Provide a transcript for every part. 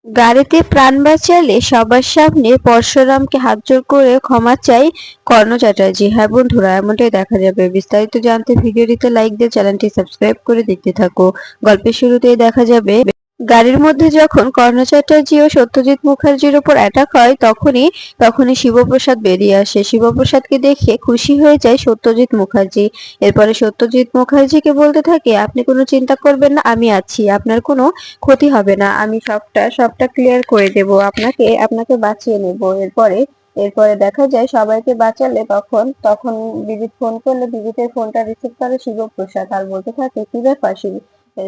গাড়িতে প্রাণ বাঁচালে সবার সামনে পরশুরামকে হাতজোড় করে ক্ষমা চাই কর্ণ চ্যাটার্জি। হ্যাঁ বন্ধুরা, এমনটাই দেখা যাবে। বিস্তারিত জানতে ভিডিওটিতে লাইক দিয়ে চ্যানেলটি সাবস্ক্রাইব করে দেখতে থাকো। গল্পের শুরুতেই দেখা যাবে গাড়ির মধ্যে যখন কর্ণ চ্যাটার্জি ও সত্যজিৎ মুখার্জির উপর অ্যাটাক হয় তখনই শিবপ্রসাদ বেরিয়ে আসে। শিবপ্রসাদকে দেখে খুশি হয়ে যায় সত্যজিৎ মুখার্জি। এরপরে সত্যজিৎ মুখার্জিকে বলতে থাকে, আপনি কোনো চিন্তা করবেন না, আমি আছি, আপনার কোনো ক্ষতি হবে না, আমি সবটা ক্লিয়ার করে দেব, আপনাকে আপনাকে বাঁচিয়ে নেব। এরপরে এরপরে দেখা যায় সবাইকে বাঁচালে তখন তখন বিজিৎ ফোন করলে বিজিতের ফোনটা রিসিভ করে শিবপ্রসাদ আর বলতে থাকে, কি ব্যাপার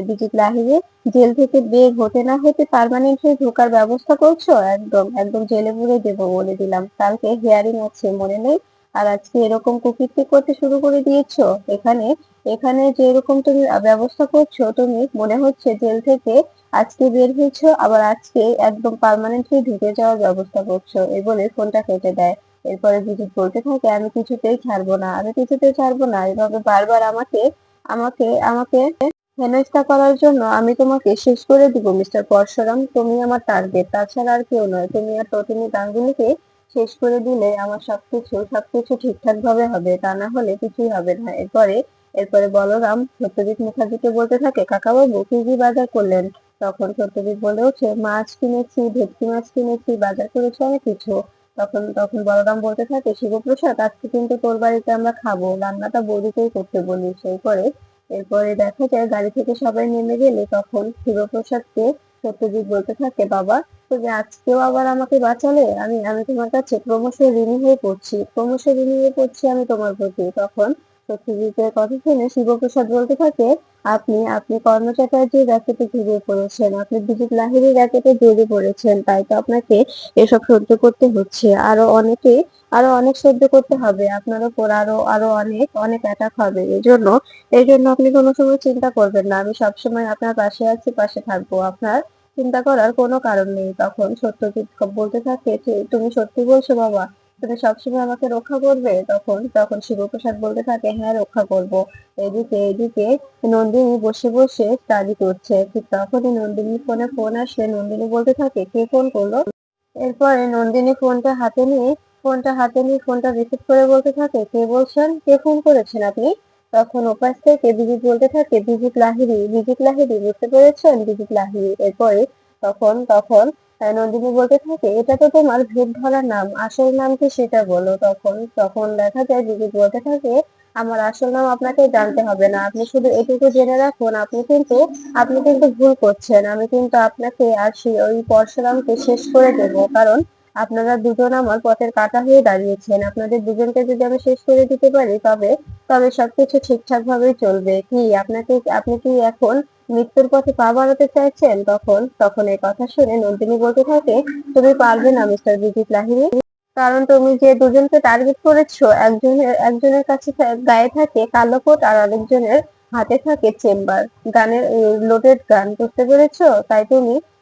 বিজিৎ লাহিড়ী, জেল থেকে বের হতে না হতে পার্মানেন্টলি ঢোকার ব্যবস্থা করছো? একদম একদম জেলে পুরে দেবো বলে দিলাম। কালকে হিয়ারিং আছে মনে নেই? আর আজকে এরকম কুকীর্তি করতে শুরু করে দিয়েছো। এখানে এখানে যে এরকম তুমি ব্যবস্থা করছো, তুমি মনে হচ্ছে জেল থেকে আজকে বের হয়েছো, আবার আজকে একদম পার্মানেন্টলি ঢুকে যাওয়ার ব্যবস্থা করছো। এই বলে ফোনটা কেটে দেয়। এরপরে বিজিত বলতে থাকে, আমি কিছুতেই ছাড়বো না, আমি কিছুতেই ছাড়বো না, এভাবে বারবার আমাকে আমাকে আমাকে হেনস্থা করার জন্য আমি তোমাকে শেষ করে দিব মিস্টার পরশুরাম। তুমি আমার টার্গেট, তাছাড়া আর কেউ নয়। তুমি আর তটিনী গাঙ্গুলিকে শেষ করে দিলে আমার সবকিছু ঠিকঠাক ভাবে হবে, তা না হলে কিছুই হবে না। এরপরে বলরাম সত্যজিৎ মুখার্জিকে বলতে থাকে, কাকাবাবু কি কি বাজার করলেন? তখন সত্যজিৎ বলে ওঠে, মাছ কিনেছি, ভেটকি মাছ কিনেছি, বাজার করেছি অনেক কিছু। তখন তখন বলরাম বলতে থাকে, শিবপ্রসাদ আজকে কিন্তু তোর বাড়িতে আমরা খাবো, রান্নাটা বৌদিকেই করতে বলিস। এরপরে দেখা যায় গাড়ি থেকে সবাই নেমে গেলে তখন শিবপ্রসাদকে সত্যজিৎ বলতে থাকে, বাবা তুমি আজকেও আবার আমাকে বাঁচালে, আমি আমি তোমার কাছে ক্রমশ ঋণী হয়ে পড়ছি আমি তোমার প্রতি। তখন সত্যজিতের কথা শুনে শিবপ্রসাদ বলতে থাকে, আপনি আপনি কর্ণ চ্যাটার্জির র্যাকেটে জড়িয়ে পড়েছেন, আপনি বিজিত লাহিড়ীর র্যাকেটে জড়িয়ে পড়েছেন, তাই তো আপনাকে এসব সহ্য করতে হচ্ছে। আরো অনেক সহ্য করতে হবে আপনার উপর, আরো আরো অনেক অনেক অ্যাটাক হবে। এই জন্য আপনি কোনো সময় চিন্তা করবেন না, আমি সবসময় আপনার পাশে আছি, পাশে থাকবো, আপনার চিন্তা করার কোনো কারণ নেই। তখন সত্যজিৎ বলতে থাকে, তুমি সত্যি বলছো বাবা? তুমি সবসময় আমাকে রক্ষা করবে? তখন তখন শিবপ্রসাদ বলতে থাকে, হ্যাঁ রক্ষা করব। এদিকে নন্দিনী বসে বসে স্টাডি করছে। ঠিক তখনই নন্দিনীর ফোনে ফোন আসলে নন্দিনী বলতে থাকে, কে ফোন করলো? এরপরে নন্দিনী ফোনটা হাতে নিয়ে ফোনটা রিসিভ করে বলতে থাকে, কে বলছেন, কে ফোন করেছেন আপনি? তখন ওপাশ থেকে বিজিত বলতে থাকে, বিজিত লাহিড়ী, বুঝতে পেরেছেন, বিজিত লাহিড়ী। এরপরে তখন নন্দিনী বলতে থাকে, এটা তো তোমার ভেদ ধরা নাম, আসল নাম কি সেটা বলো। তখন তখন দেখা যায় বিজিত বলতে থাকে, আমার আসল নাম আপনাকে জানতে হবে না, আপনি শুধু এটুকু জেনে রাখুন, আপনি কিন্তু ভুল করছেন, আমি কিন্তু আপনাকে আর ওই পরশুরামকে শেষ করে দেবো, কারণ আপনারা দুজন আমার পথের কাঁটা হয়ে দাঁড়িয়েছেন। আপনাদের দুজনকে যদি আমি শেষ করে দিতে পারি তবে তবে সবকিছু ঠিকঠাক ভাবেই চলবে। আপনি কি এখন মৃত্যুর পথে পা বাড়াতে চাইছেন? তখন এই কথা শুনে নন্দিনী বলতে থাকে, তুমি পারবে না মিস্টার বিজিত লাহিড়ী, কারণ তুমি যে দুজনকে টার্গেট করেছো, একজনের কাছে গায়ে থাকে কালো কোট আর আরেকজনের হাতে থাকে চেম্বার গানের লোডেড গান, বুঝতে পেরেছো?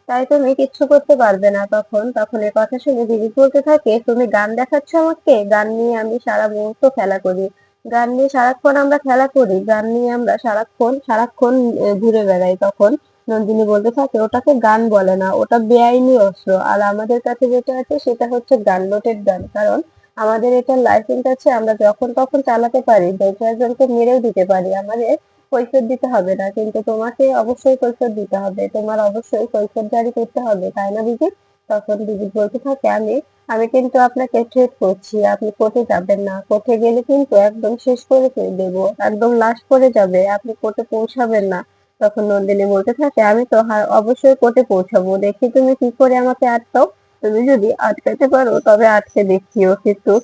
তাই তুমি কিচ্ছু করতে পারবে না। তখন এ কথা শুনে বিজিত বলতে থাকে, তুমি গান দেখাচ্ছ আমাকে? গান নিয়ে আমি সারা মুহূর্ত খেলা করি, গান নিয়ে সারাক্ষণ আমরা খেলা করি, গান নিয়ে আমরা সারাক্ষণ সারাক্ষণ ঘুরে বেড়াই। তখন নন্দিনী বলতে থাকে, ওটাকে গান বলে না, ওটা বেআইনি অস্ত্র, আর আমাদের কাছে যেটা আছে সেটা হচ্ছে গান, লোডেড গান, কারণ আমাদের এটার লাইসেন্স আছে, আমরা যখন তখন চালাতে পারি, দু চারজনকে মেরেও দিতে পারি, আমাদের কৈফিয়ত দিতে হবে না। কিন্তু তোমাকে অবশ্যই কৈফিয়ত দিতে হবে, তোমার অবশ্যই কৈফিয়ত জারি করতে হবে, তাই না বিজিত? তখন বিজিত বলতে থাকে, আমি আমি কিন্তু আপনাকে থ্রেট করছি, আপনি কোর্টে যাবেন না, কোর্টে গেলে কিন্তু একদম শেষ করে দেবো, একদম লাশ পড়ে যাবে, আপনি কোর্টে পৌঁছাবেন না। তখন নন্দিনী বলতে থাকে, আমি তো অবশ্যই কোর্টে পৌঁছাবো, দেখি তুমি কি করে আমাকে আটকাও। তুমি যদি আটকাতে পারো তবে আটকে দেখিও,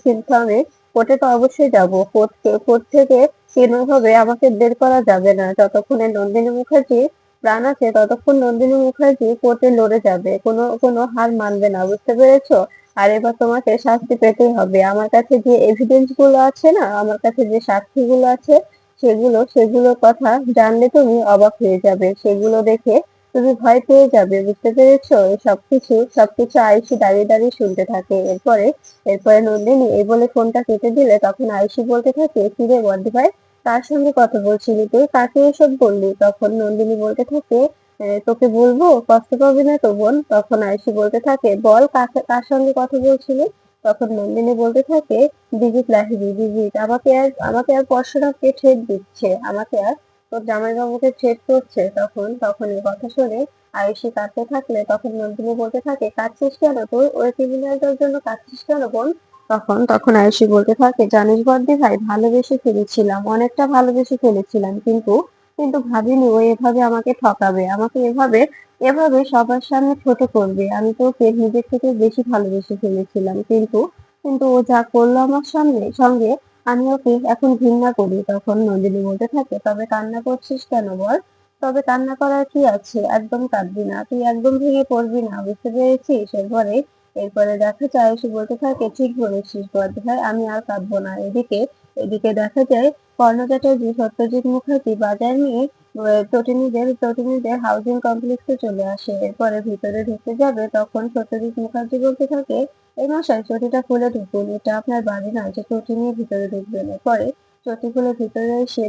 কিন্তু আমি কোর্টে তো অবশ্যই যাবো। কোর্ট থেকে কোনোভাবে আমাকে বের করা যাবে না, যতক্ষণে নন্দিনী মুখার্জি প্রাণ আছে ততক্ষণ নন্দিনী মুখার্জি কোর্টে লড়ে যাবে, কোনো কোনো হার মানবে না, বুঝতে পেরেছো? আর এবার তোমাকে শাস্তি পেতেই হবে। আমার কাছে যে এভিডেন্স গুলো আছে না, আমার কাছে যে সাক্ষীগুলো আছে, সেগুলোর কথা জানলে তুমি অবাক হয়ে যাবে, সেগুলো দেখে তুমি ভয় পেয়ে যাবে, বুঝতে পেরেছো? এই সবকিছু আয়ুষী দাঁড়িয়ে দাঁড়িয়ে শুনতে থাকে। এরপরে নন্দিনী এই বলে ফোনটা কেটে দিলে তখন আয়ুষী বলতে থাকে, কি রে বড়দি ভাই, কার সঙ্গে কথা বলছিলি তুই, কাকে এসব বললি? তখন নন্দিনী বলতে থাকে, তোকে বলবো, কষ্ট পাবি না তো বোন? তখন আয়ুষী বলতে থাকে, বল কার সঙ্গে কথা বলছিলি? তখন নন্দিনী বলতে থাকে, বিজিত লাহিড়ী, বিজিত আমাকে আর পরশুরামকে ঠেট দিচ্ছে, আমাকে আর তোর জামাইবাবুকে ঠেট করছে। তখন তখন এই কথা শুনে আয়ুষী কাঁদতে থাকলে তখন নন্দিনী বলতে থাকে, কাঁদছিস কেন? তোর ওই ক্রিমিনালটার জন্য কাঁদছিস কেন বোন? তখন তখন আয়ুষী বলতে থাকে, জানিস বড়দি ভাই, ভালোবেসে ফেলেছিলাম, অনেকটা ভালোবেসে ফেলেছিলাম, কিন্তু কিন্তু ভাবিনি ও এভাবে আমাকে ঠকাবে, আমাকে এভাবে এভাবে সবার সামনে ছোট করবে। আমি তো ওকে নিজের থেকে বেশি ভালোবেসে ফেলেছিলাম, কিন্তু কিন্তু ও যা করলো আমার সঙ্গে আমি ওকে এখন ঘৃণা করি। তখন নন্দিনী বলতে থাকে, তবে কান্না করছিস কেন বল? তবে কান্না করার কি আছে, একদম কাঁদবি না, তুই একদম ভেঙে পড়বি না, বুঝতে পেরেছিস? এরপরে দেখা যায় এসে বলতে থাকে, ঠিক বলেছিস বড়দি ভাই, আমি আর কাঁদবো না। এদিকে এদিকে দেখা যায় কর্ণ চ্যাটার্জি সত্যজিৎ মুখার্জি বাজার নিয়ে তটিনীদের হাউজিং কমপ্লেক্সে চলে আসে। এরপরে ভিতরে ঢুকতে যাবে তখন সত্যজিৎ মুখার্জি বলতে থাকে, এই মশাই, চটিটা খুলে ঢুকুন, এটা আপনার বাড়ি নয় যে চটি নিয়ে ভিতরে ঢুকবেন। এরপরে চটি খুলে ভিতরে এসে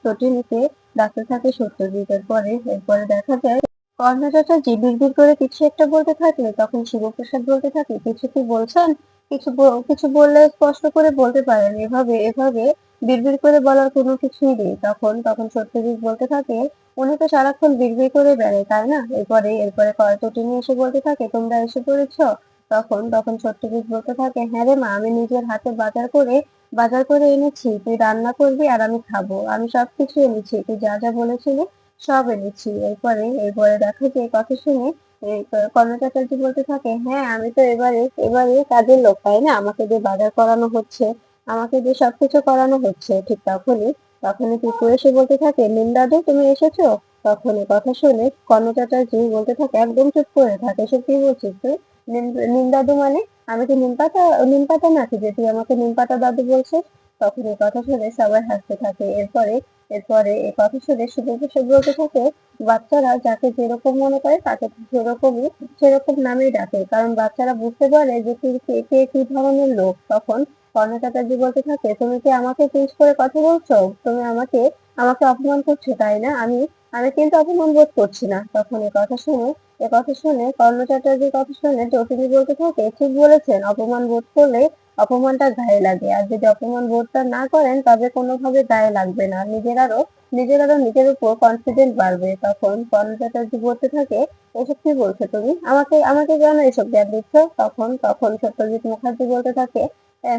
তটিনীকে ডাকতে থাকে সত্যজিৎ। এরপরে দেখা যায় কর্ণ চ্যাটার্জি বিড়বিড় করে কিছু একটা বলতে থাকলে তখন শিবপ্রসাদ বলতে থাকে, কিছু কি বলছেন? কিছু বললে স্পষ্ট করে বলতে পারেন, এভাবে এভাবে বিড়বিড় করে বলার কোনো কিছুই নেই। তখন তখন সত্যজিৎ বলতে থাকে, উনি তো সারাক্ষণ বিড়বিড় করে বেড়ায়, তাই না? এরপরে তটিনী এসে বলতে থাকে, তোমরা এসে পড়েছো। তখন তখন সত্যজিৎ বলতে থাকে, হ্যাঁ রে মা, আমি নিজের হাতে বাজার করে এনেছি, তুই রান্না করবি আর আমি খাবো, আমি সবকিছু এনেছি, তুই যা যা বলেছিলি সব এনেছি। এরপরে দেখো যে এই কথা শুনে কর্ণ চ্যাটার্জি বলতে থাকে, হ্যাঁ আমি তো এবারে এবারে কাজের লোক, তাই না? আমাকে দিয়ে বাজার করানো হচ্ছে, আমাকে দিয়ে সবকিছু করানো হচ্ছে। ঠিক তখনই পিকু এসে বলতে থাকে, নিম দাদু তুমি এসেছো? তখন এ কথা শুনে কর্ণ চ্যাটার্জি বলতে থাকে, একদম চুপ করে থাকে, এসব কি বলছিস তুই? নিম নিম দাদু মানে? আমি কি নিম পাতা নাকি যে তুই আমাকে নিম পাতা দাদু বলছিস? তখন এই কথা শুনে সবাই হাসতে থাকে। এরপরে এই কথা শুনে শুভপ্রসাদ বলতে থাকে, বাচ্চারা যাকে যেরকম মনে করে তাকে সেরকম নামেই ডাকে, কারণ বাচ্চারা বুঝতে পারে যে কে কি ধরনের লোক। তখন কর্ণ চ্যাটার্জি বলতে থাকে, তুমি কি আমাকে পিঞ্চ করে কথা বলছো? তুমি আমাকে অপমান করছো, তাই না? আমি কিন্তু অপমান বোধ করছি না। তখন এ কথা শুনে কর্ণ চ্যাটার্জির কথা শুনে তিনি বলতে থাকে, ঠিক বলেছেন, অপমান বোধ করলে অপমানটা গায়ে লাগে, আর যদি অপমান বোধটা না করেন তবে কোনোভাবে গায়ে লাগবে না, নিজের আরো নিজের উপর কনফিডেন্ট বাড়বে। তখন কর্ণ চ্যাটার্জি বলতে থাকে, এসব কি বলছো তুমি? আমাকে আমাকে কেন এসব জ্ঞান দিচ্ছ? তখন সত্যজিৎ মুখার্জি বলতে থাকে,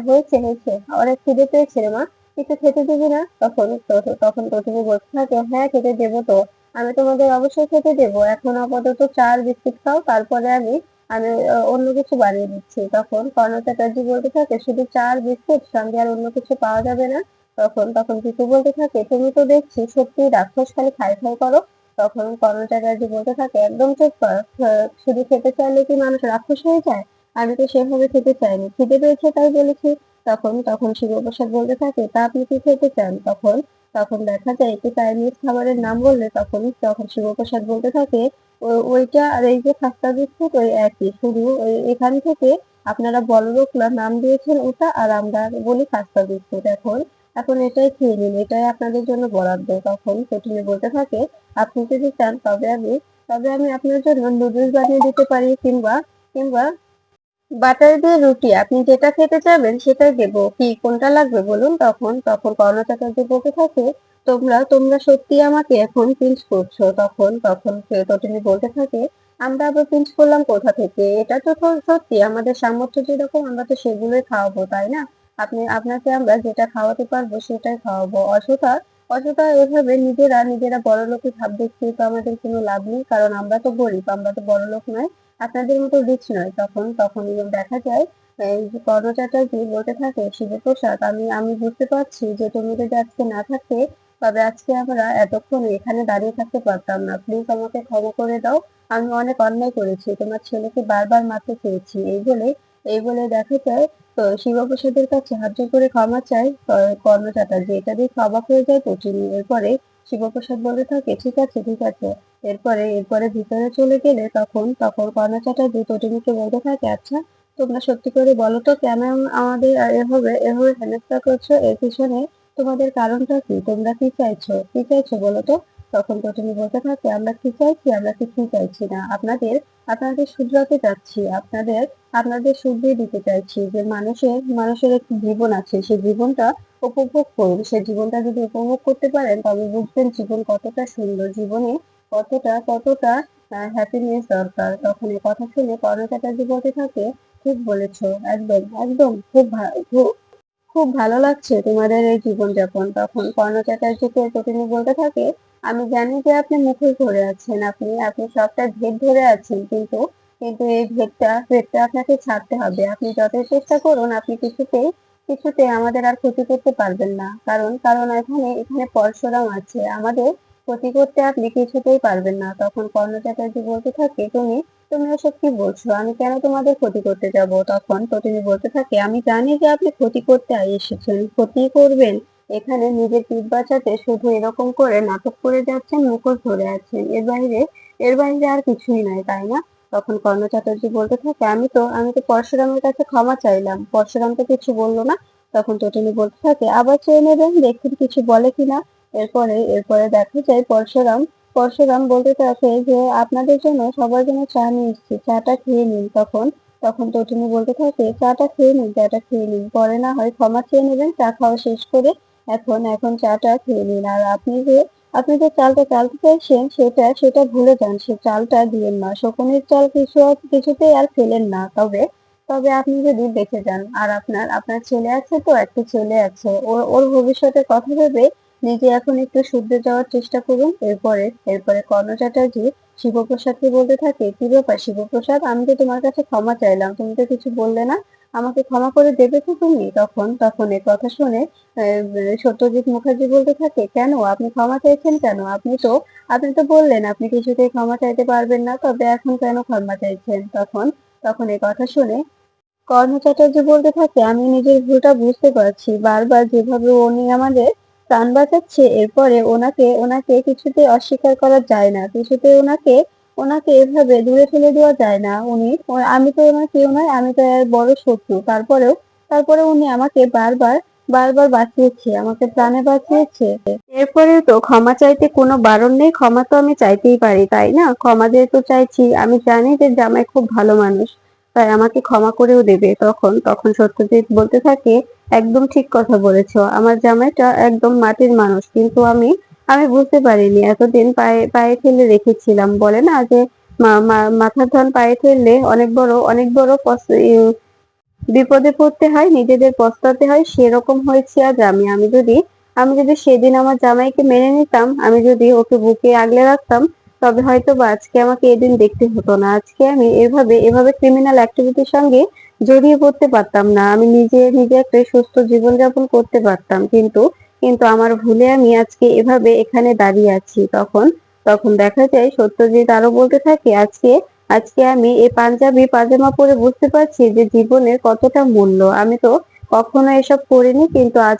হয়েছে, অনেক খিদে পেয়েছে রে মা, কিছু খেতে দিবি না? তখন প্রথমে বলতে থাকে, হ্যাঁ খেতে দেবো তো, আমি তোমাদের অবশ্যই খেতে দেবো, এখন আপাতত চা আর বিস্কিট খাও, তারপরে আমি আমি অন্য কিছু বানিয়ে দিচ্ছি। তখন কর্ণ চ্যাটার্জি বলতে থাকে, শুধু চা আর বিস্কুট, সঙ্গে আর অন্য কিছু পাওয়া যাবে না? তখন পিকু বলতে থাকে, তুমি তো দেখছি সত্যি রাক্ষস, খালি খাই খাই করো। তখন কর্ণ চ্যাটার্জি বলতে থাকে, একদম চুপ কর, শুধু খেতে চাইলে কি মানুষ রাক্ষস হয়ে যায়? আমি তো সেভাবে খেতে চাইনি, খিদে পেয়েছে তাই বলেছি। তখন শিবপ্রসাদ বলতে থাকে, তা আপনি কি খেতে চান? তখন দেখা যায় একটি চাইনিজ খাবারের নাম বললে তখন শিবপ্রসাদ বলতে থাকে, ওইটা আর এই যে খাস্তা বিস্কুট ওই একই, শুধু ওই এখান থেকে আপনারা বড়লোকরা নাম দিয়েছেন ওটা, আর আমরা বলি খাস্তা বিস্কুট। এখন এটাই খেয়ে নিন, এটাই আপনাদের জন্য বরাদ্দ। তখন পেছনে বলতে থাকে, আপনি যদি চান তবে আমি আপনার জন্য নুডলস বানিয়ে দিতে পারি, কিংবা বাটার দিয়ে রুটি, আপনি যেটা খেতে চাইবেন সেটাই দেবো, কি কোনটা লাগবে বলুন? তখন কর্ণ চ্যাটার্জি বলতে থাকে, তোমরা সত্যি আমাকে এখন পিঞ্চ করছো। তখন তটিনী বলতে থাকে, আমরা আবার পিঞ্চ করলাম কোথা থেকে? এটা তো সত্যি, আমাদের সামর্থ্য যেরকম আমরা তো সেগুলোই খাওয়াবো, তাই না? আপনাকে আমরা যেটা খাওয়াতে পারবো সেটাই খাওয়াবো। অযথা অযথা এভাবে নিজেরা বড়লোকি ভাব দেখিয়ে তো আমাদের কোনো লাভ নেই, কারণ আমরা তো গরিব, আমরা তো বড়লোক নয়, আপনাদের মতো রিচ নয়। তখন দেখা যায় এই যে কর্ণ চ্যাটার্জি বলতে থাকে, শিবপ্রসাদ, আমি বুঝতে পারছি যে তুমি যদি আজকে না থাকতে, তবে আজকে আমরা এতক্ষণ এখানে দাঁড়িয়ে থাকতে পারতাম না, প্লিজ আমাকে ক্ষমা করে দাও, আমি অনেক অন্যায় করেছি, তোমার ছেলেকে বারবার মারতে চেয়েছি। এই বলে দেখা যায় তো শিবপ্রসাদের কাছে হাত জোড় করে ক্ষমা চায় কর্ণ চ্যাটার্জি। এটা দেখে অবাক হয়ে যায় তটিনী। এরপরে শিবপ্রসাদ বলতে থাকে, ঠিক আছে। এরপরে ভিতরে চলে গেলে তখন কর্ণ চ্যাটার্জি তটিনীকে বলতে থাকে, আচ্ছা তোমরা সত্যি করে বলো তো, কেন আমাদের এভাবে হেনস্থা করছো? এর পিছনে তোমাদের কারণটা কি? তোমরা কি চাইছো বলো তো? তখন তটিনী বলতে থাকে, আমরা কি চাইছি? আমরা কিছুই চাইছি না, আপনাদের আপনাদের শুধরাতে চাচ্ছি, আপনাদের আপনাদের শুধরিয়ে দিতে চাইছি যে মানুষের একটি জীবন আছে, সেই জীবনটা উপভোগ করুন। সেই জীবনটা যদি উপভোগ করতে পারেন তবে বুঝবেন জীবন কতটা সুন্দর, জীবনে কতটা হ্যাপিনেস দরকার। তখন এই কথা শুনে কর্ণ চ্যাটার্জি বলতে থাকে, ঠিক বলেছো, একদম একদম খুব ভালো লাগছে তোমাদের এই জীবনযাপন। তখন কর্ণ চ্যাটার্জিকে প্রতিদিন বলতে থাকে, আমি জানি যে আপনি মুখোশ ধরে আছেন, আপনি আপনি সবটা ভেদ ধরে আছেন, কিন্তু কিন্তু এই ভেদটা আপনাকে ছাড়তে হবে। আপনি যতই চেষ্টা করুন, আপনি কিছুতেই আমাদের আর ক্ষতি করতে পারবেন না, কারণ কারণ এখানে এখানে পরশুরাম আছে, আমাদের ক্ষতি করতে আপনি কিছুতেই পারবেন না। তখন কর্ণ চ্যাটার্জি বলতে থাকে, তুমি তুমি এসব কি বলছো? আমি কেন তোমাদের ক্ষতি করতে যাব? তখন প্রতিনি বলতে থাকে, আমি জানি যে আপনি ক্ষতি করতে এসেছেন, ক্ষতি করবেন। এখানে নিজের পিঠ বাঁচাতে শুধু এরকম করে নাটক করে যাচ্ছেন, মুখোশ ধরে আছেন, এর বাইরে আর কিছুই নাই, তাই না? তখন কর্ণ চ্যাটার্জি বলতে থাকে, আমি তো পরশুরামের কাছে ক্ষমা চাইলাম, পরশুরাম তো কিছু বললো না। তখন তটিনী বলতে থাকে, আবার চেয়ে নেবেন, দেখুন কিছু বলে কিনা। এরপরে দেখা যায় পরশুরাম বলতে থাকে যে, আপনাদের জন্য সবার জন্য চা নিয়ে এসেছি, চাটা খেয়ে নিন। তখন তটিনী বলতে থাকে, চাটা খেয়ে নিন, পরে না হয় ক্ষমা চেয়ে নেবেন চা খাওয়া শেষ করে। এখন চাটা খেয়ে নিন। আর আপনি যে চালটা চালতে চাইছেন, সেটা ভুলে যান, সে চালটা দিয়েন না, শকুনের চাল কিছুতেই আর ফেলেন না। তবে আপনি যদি বেঁচে যান, আর আপনার আপনার ছেলে আছে, তো একটা ছেলে আছে, ওর ভবিষ্যতের কথা ভেবে নিজে এখন একটু শুধরে যাওয়ার চেষ্টা করুন। এরপরে কর্ণ চ্যাটার্জি শিবপ্রসাদকে বলতে থাকে, কি ব্যাপার শিবপ্রসাদ, আমি তো তোমার কাছে ক্ষমা চাইলাম, তুমি তো কিছু বললে না, আমাকে ক্ষমা করে দেবে তো তুমি? তখন এই কথা শুনে সত্যজিৎ মুখার্জি বলতে থাকে, কেন আপনি ক্ষমা চাইছেন কেন? আপনি তো বললেন আপনি কিছুতেই ক্ষমা চাইতে পারবেন না, তবে এখন কেন ক্ষমা চাইছেন? তখন এই কথা শুনে কর্ণ চ্যাটার্জি বলতে থাকে, আমি নিজের ভুলটা বুঝতে পারছি, বারবার যেভাবে উনি আমাদের প্রাণ বাঁচাচ্ছে, এরপরে ওনাকে কিছুতেই অস্বীকার করা যায় না, কিছুতেই ওনাকে ওনাকে এভাবে দূরে ঠেলে দেওয়া যায় না। আমি তো ওনার কেউ নয়, আমি তো এর বড় শত্রু, তারপরে উনি আমাকে বারবার বারবার বাঁচিয়েছে, আমাকে প্রাণে বাঁচিয়েছে। এরপরে তো ক্ষমা চাইতে কোনো বারণ নেই, ক্ষমা তো আমি চাইতেই পারি, তাই না? ক্ষমা যেহেতু চাইছি, আমি জানি যে জামাই খুব ভালো মানুষ, তাই আমাকে ক্ষমা করেও দেবে। তখন সত্যজিৎ বলতে থাকে, একদম ঠিক কথা বলেছো, আমার জামাইটা একদম মাটির মানুষ, কিন্তু আমি বুঝতে পারিনি, এতদিন পায়ে পায়ে ফেলে রেখেছিলাম। বলে না যে মাথার ধন পায়ে ফেললে অনেক বড় বিপদে পড়তে হয়, নিজেদের পস্তাতে হয়, সেরকম হয়েছে আজ আমি যদি সেদিন আমার জামাইকে মেনে নিতাম, আমি যদি ওকে বুকে আগলে রাখতাম, তবে হয়তো বা আজকে আমাকে এদিন দেখতে হতো না, আজকে আমি এভাবে ক্রিমিনাল অ্যাক্টিভিটির সঙ্গে জড়িয়ে পড়তে পারতাম না, আমি নিজে একটা সুস্থ জীবনযাপন করতে পারতাম, কিন্তু আমার ভুলে আমি আজকে এভাবে এখানে দাঁড়িয়ে আছি। তখন দেখা যায় সত্যজিৎ আরো বলতে থাকে, আজকে আজকে আমি এই পাঞ্জাবি পাজামা পরে বুঝতে পারছি যে জীবনের কতটা মূল্য। আমি তো কখনো এসব করিনি, কিন্তু আজ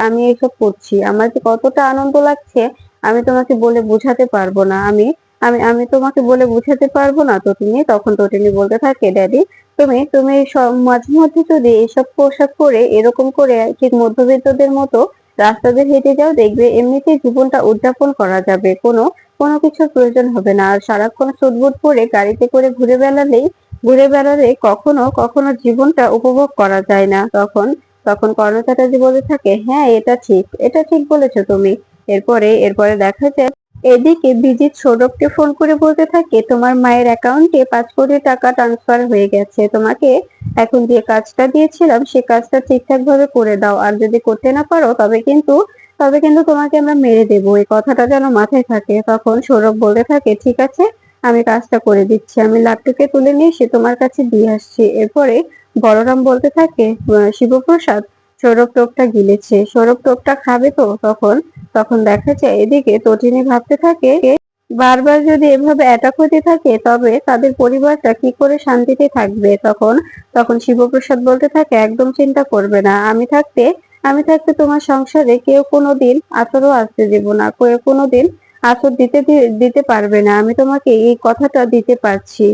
আমি এসব করছি, আমার যে কতটা আনন্দ লাগছে, আমি তোমাকে বলে বোঝাতে পারবো না। আমি তোমাকে বলে বোঝাতে পারবো না। তখন বলতে থাকে, ড্যাডি, তুমি মাঝে মধ্যে যদি এসব পোশাক পরে এরকম করে ঠিক মধ্যবিত্তদের মতো রাস্তা দিয়ে হেঁটে যাও, দেখবে এমনিতেই জীবনটা উদযাপন করা যাবে, কোনো কিছুর প্রয়োজন হবে না। আর সারাক্ষণ সুটবুট পরে গাড়িতে করে ঘুরে বেড়ালে কখনো কখনো জীবনটা উপভোগ করা যায় না। তখন কর্ণ চ্যাটার্জি বলতে থাকে, হ্যাঁ, এটা ঠিক বলেছো তুমি। এরপরে দেখা যায় এদিকে বিজিত সৌরভকে ফোন করে বলতে থাকে, তোমার মায়ের অ্যাকাউন্টে 5 কোটি টাকা ট্রান্সফার হয়ে গেছে, তোমাকে এখন যে কাজটা দিয়েছিলাম সে কাজটা ঠিকঠাক ভাবে করে দাও, আর যদি করতে না পারো তবে কিন্তু তোমাকে আমরা মেরে দেবো, এই কথাটা যেন মাথায় থাকে। তখন সৌরভ বলতে থাকে, ঠিক আছে, আমি কাজটা করে দিচ্ছি, আমি লাট্টুকে তুলে নিয়ে এসে তোমার কাছে দিয়ে আসছি। এরপরে বলরাম বলতে থাকে, শিবপ্রসাদ, সৌরভ টোপটা গিলেছে, সৌরভ টোপটা খাবে তো? তখন দেখা যায় এদিকে তটিনী ভাবতে থাকে, বারবার যদি এভাবে অ্যাটাক হতে থাকে তবে তাদের পরিবারটা কি করে শান্তিতে থাকবে। তখন শিবপ্রসাদ বলতে থাকে, একদম চিন্তা করবে না, আমি থাকতে তোমার সংসারে কেউ কোনোদিন আঁচড়ও আসতে দেব না, কেউ কোনোদিন আঁচড় দিতে পারবে না, আমি তোমাকে এই কথাটা দিতে পারছি।